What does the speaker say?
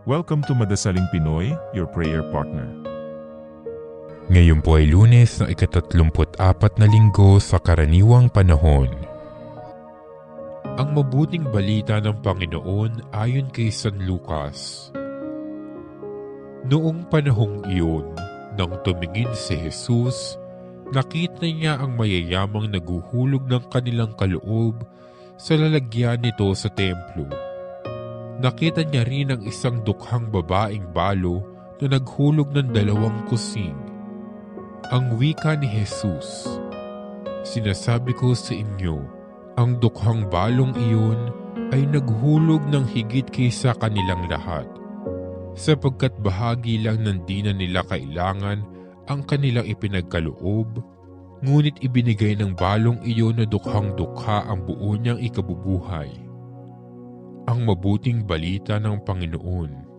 Welcome to Madasaling Pinoy, your prayer partner. Ngayon po ay Lunes na ika-34 na linggo sa karaniwang panahon. Ang mabuting balita ng Panginoon ayon kay San Lucas. Noong panahong iyon, nang tumingin si Jesus, nakita niya ang mayayamang naguhulog ng kanilang kaloob sa lalagyan nito sa templo. Nakita niya rin ang isang dukhang babaeng balo na naghulog ng 2 kusing. Ang wika ni Jesus, "Sinasabi ko sa inyo, ang dukhang balong iyon ay naghulog ng higit kaysa kanilang lahat, sapagkat bahagi lang ng di na nila kailangan ang kanilang ipinagkaloob, ngunit ibinigay ng balong iyon na dukhang dukha ang buo niyang ikabubuhay." Ang mabuting balita ng Panginoon.